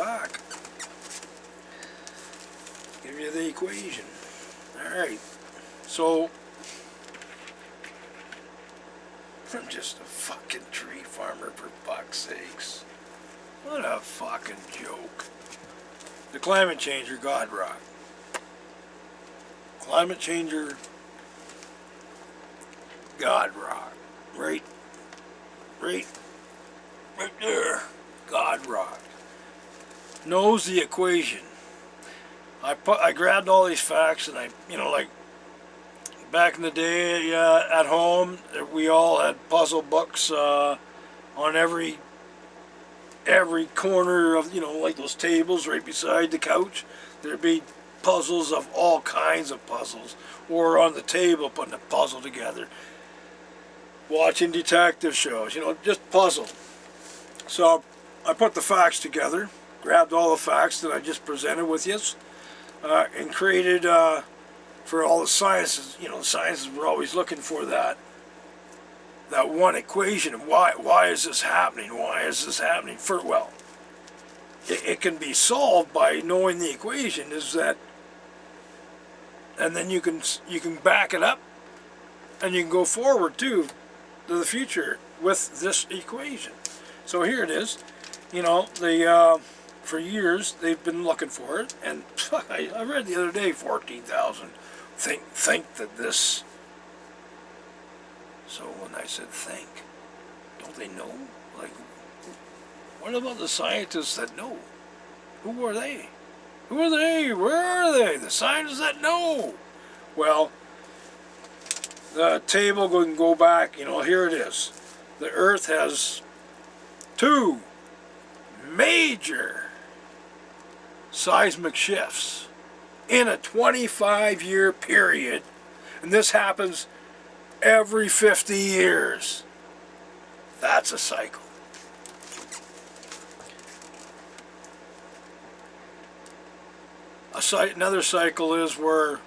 back. Give you the equation. Alright, so I'm just a fucking tree farmer, for fuck's sakes. What a fucking joke. The climate changer, God rock. Climate changer, God rock. Right there. God rock. Knows the equation. I grabbed all these facts and I, like back in the day at home, we all had puzzle books on every corner of, like those tables right beside the couch. There'd be puzzles of all kinds of puzzles, or on the table putting a puzzle together. Watching detective shows, just puzzle. So I put the facts together, grabbed all the facts that I just presented with you, and created, for all the sciences, the sciences were always looking for that one equation. Why is this happening? Why is this happening? Well, it can be solved by knowing the equation, is that, and then you can back it up, and you can go forward too, to the future with this equation. So here it is. For years they've been looking for it, and I read the other day 14,000 think that this. So when I said think, don't they know? Like, what about the scientists that know? Who are they? Who are they? Where are they? The scientists that know. Well, the table can go back, here it is. The Earth has two major seismic shifts in a 25-year period, and this happens every 50 years. That's a cycle. Another cycle is where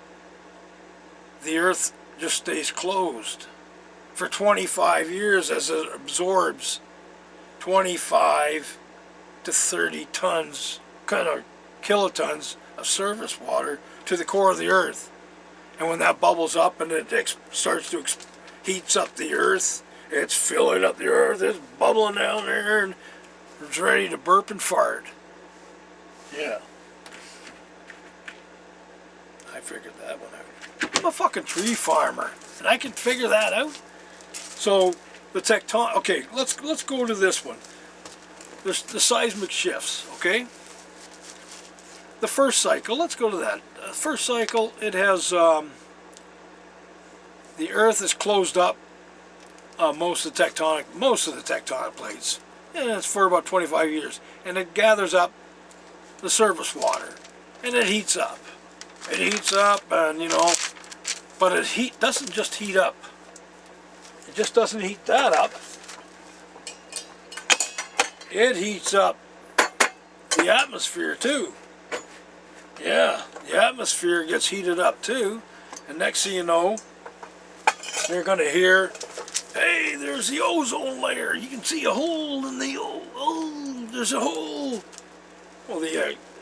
the Earth just stays closed for 25 years as it absorbs 25 to 30 tons, kilotons of surface water to the core of the Earth. And when that bubbles up and it starts to heats up the Earth, it's filling up the Earth, it's bubbling down there, and it's ready to burp and fart. Yeah. I figured that one out. I'm a fucking tree farmer, and I can figure that out. So the tectonic. Okay, let's go to this one. There's the seismic shifts. Okay. The first cycle. Let's go to that. First cycle. It has the Earth is closed up. Most of the tectonic plates, and it's for about 25 years, and it gathers up the surface water, and it heats up. It heats up, and but it doesn't just heat up. It just doesn't heat that up. It heats up the atmosphere too. Yeah, the atmosphere gets heated up too, and next thing you know, you're going to hear, hey, there's the ozone layer. You can see a hole in the, oh, there's a hole. Well,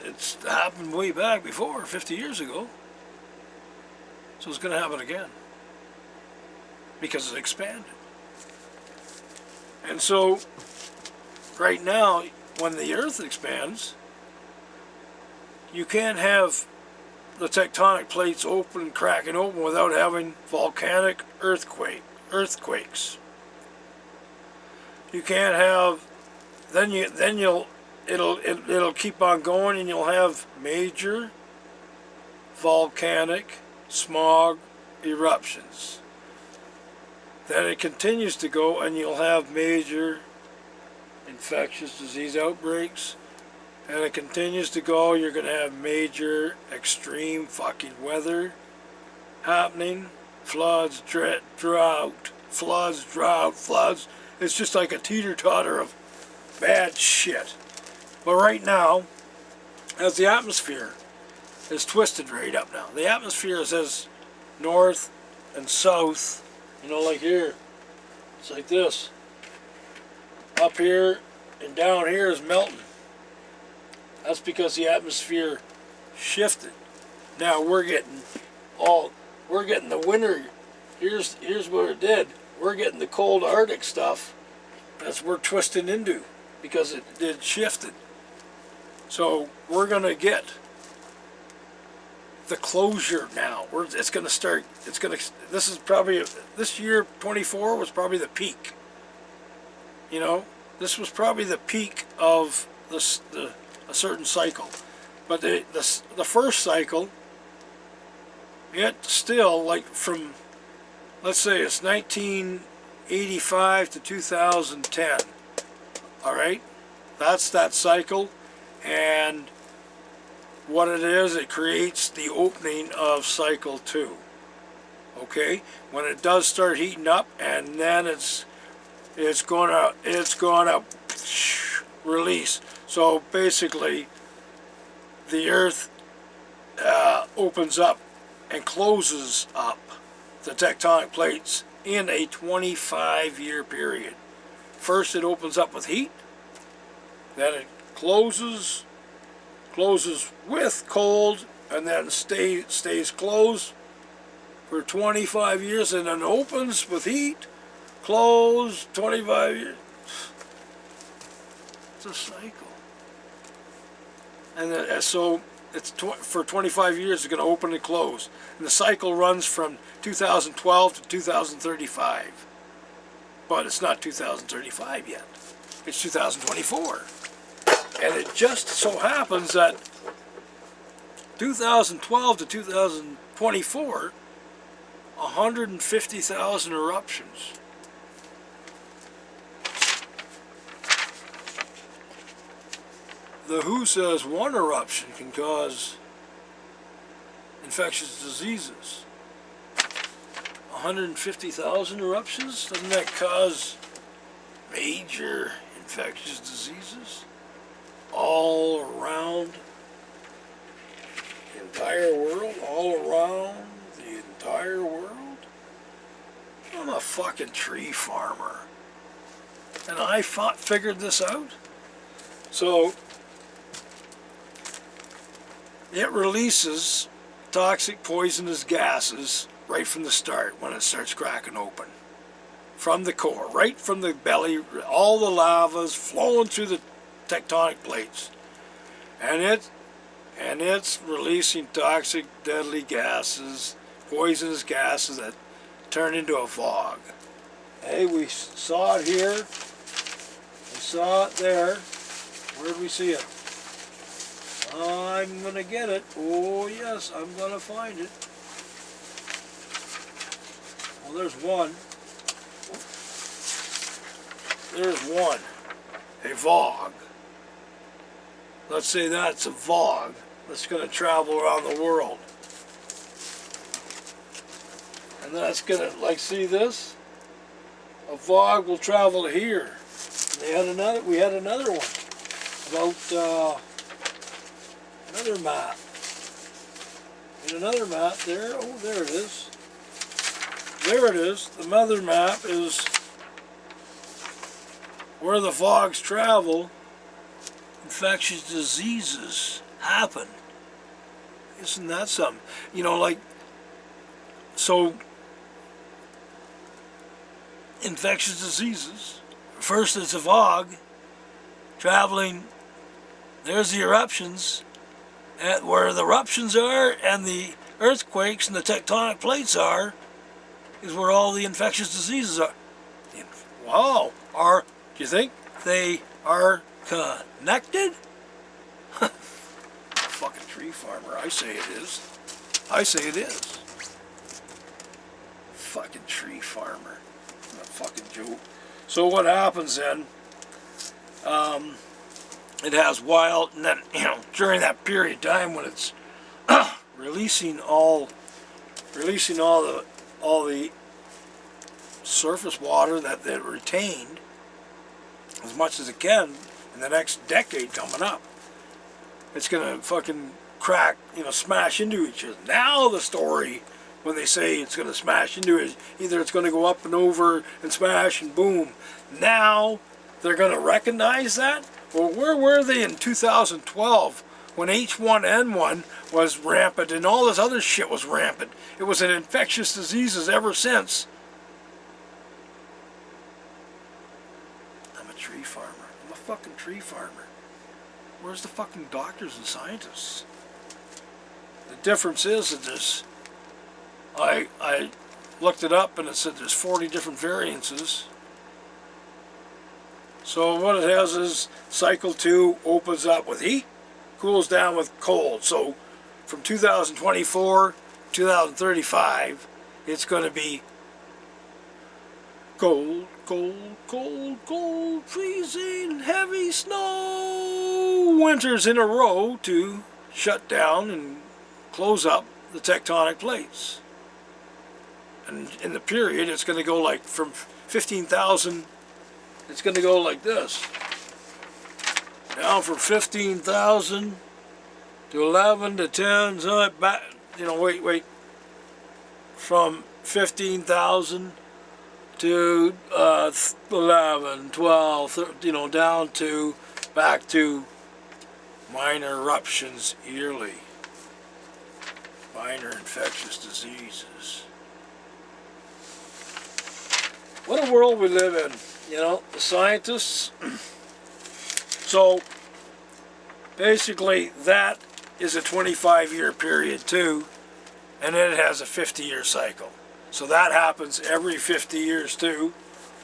it's happened way back before, 50 years ago. So it's going to happen again. Because it expanded. And so, right now, when the Earth expands, you can't have the tectonic plates cracking open without having volcanic earthquakes. You can't have, it'll keep on going, and you'll have major volcanic smog eruptions. Then it continues to go, and you'll have major infectious disease outbreaks. And it continues to go, you're going to have major extreme fucking weather happening. Floods, drought, floods. It's just like a teeter-totter of bad shit. But right now, as the atmosphere is twisted right up now, the atmosphere says north and south, like here. It's like this. Up here and down here is melting. That's because the atmosphere shifted. Now we're getting the winter. Here's what it did. We're getting the cold Arctic stuff. That's we're twisting into because it shifted. So we're gonna get the closure now. It's gonna start. This is probably this year 24 was probably the peak. You know, this was probably the peak of a certain cycle. But the first cycle, it still, like from, let's say it's 1985 to 2010. All right, that's that cycle, and what it is, it creates the opening of cycle 2. Okay, when it does start heating up, and then it's gonna release. So basically, the Earth opens up and closes up the tectonic plates in a 25-year period. First it opens up with heat, then it closes with cold, and then stays closed for 25 years, and then opens with heat, closed, 25 years. It's a cycle. And so it's for 25 years it's going to open and close. And the cycle runs from 2012 to 2035. But it's not 2035 yet. It's 2024. And it just so happens that 2012 to 2024, 150,000 eruptions. The WHO says one eruption can cause infectious diseases. 150,000 eruptions? Doesn't that cause major infectious diseases all around the entire world? All around the entire world? I'm a fucking tree farmer. And I figured this out. So it releases toxic, poisonous gases right from the start when it starts cracking open. From the core, right from the belly, all the lava's flowing through the tectonic plates. And it's releasing toxic, deadly gases, poisonous gases that turn into a fog. Hey, we saw it here. We saw it there. Where did we see it? I'm gonna get it. Oh yes, I'm gonna find it. Well, there's one. There's one. A fog. Let's say that's a fog that's gonna travel around the world. And that's gonna, like, see this? A fog will travel here. We had another one about another map. And another map there. Oh, there it is. There it is. The mother map is where the fogs travel. Infectious diseases happen. Isn't that something? You know, like, so infectious diseases. First it's a fog traveling. There's the eruptions. At where the eruptions are and the earthquakes and the tectonic plates are is where all the infectious diseases are. Wow. Do you think they are connected? Fucking tree farmer. I say it is. I say it is. Fucking tree farmer. A fucking joke. So what happens then? It has wild, and then, you know, during that period of time when it's releasing all the surface water that it retained as much as it can in the next decade coming up, it's gonna fucking crack, you know, smash into each other. Now the story, when they say it's gonna smash into it, either it's gonna go up and over and smash and boom. Now they're gonna recognize that. Well, where were they in 2012 when H1N1 was rampant and all this other shit was rampant? It was an infectious diseases ever since. I'm a tree farmer. I'm a fucking tree farmer. Where's the fucking doctors and scientists? The difference is that there's... I looked it up and it said there's 40 different variances. So what it has is cycle 2 opens up with heat, cools down with cold. So from 2024 2035, it's going to be cold, cold, cold, cold, freezing, heavy snow winters in a row to shut down and close up the tectonic plates. And in the period, it's going to go like from 15,000, it's going to go like this. Down from 15,000 to 11 to 10, so back, you know, wait. From 15,000 to 11, 12, 13, you know, down to back to minor eruptions yearly. Minor infectious diseases. What a world we live in, you know, the scientists. So basically that is a 25-year period too, and then it has a 50-year cycle. So that happens every 50 years too.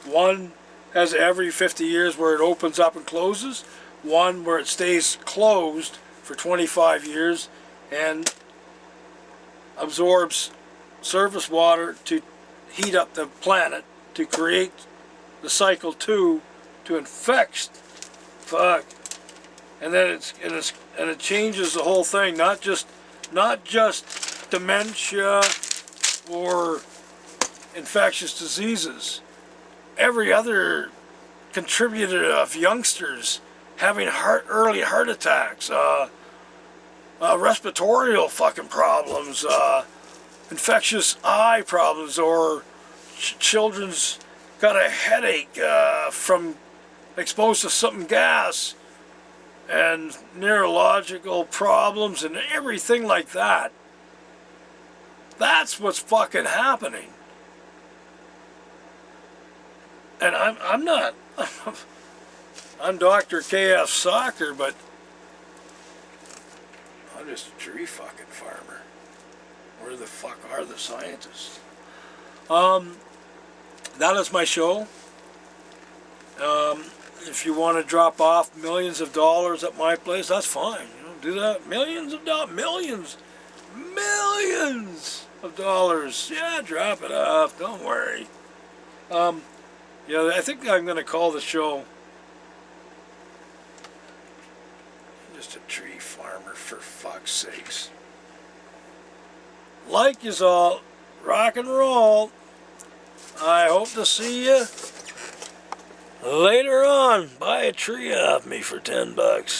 One has every 50 years where it opens up and closes, one where it stays closed for 25 years and absorbs surface water to heat up the planet to create the cycle 2 to infect. Fuck. And then it changes the whole thing, not just dementia or infectious diseases. Every other contributor of youngsters having early heart attacks, respiratory fucking problems, infectious eye problems, or children's got a headache from exposed to something gas, and neurological problems and everything like that. That's what's fucking happening. And I'm not, I'm Dr. KF Soccer, but I'm just a tree fucking farmer. Where the fuck are the scientists? That is my show. If you want to drop off millions of dollars at my place, that's fine. You know, do that. Millions of dollars. Millions of dollars. Yeah, drop it off. Don't worry. Yeah, I think I'm going to call the show Just a Tree Farmer, for fuck's sakes. Like yous all. Rock and roll. I hope to see you later on. Buy a tree off me for $10.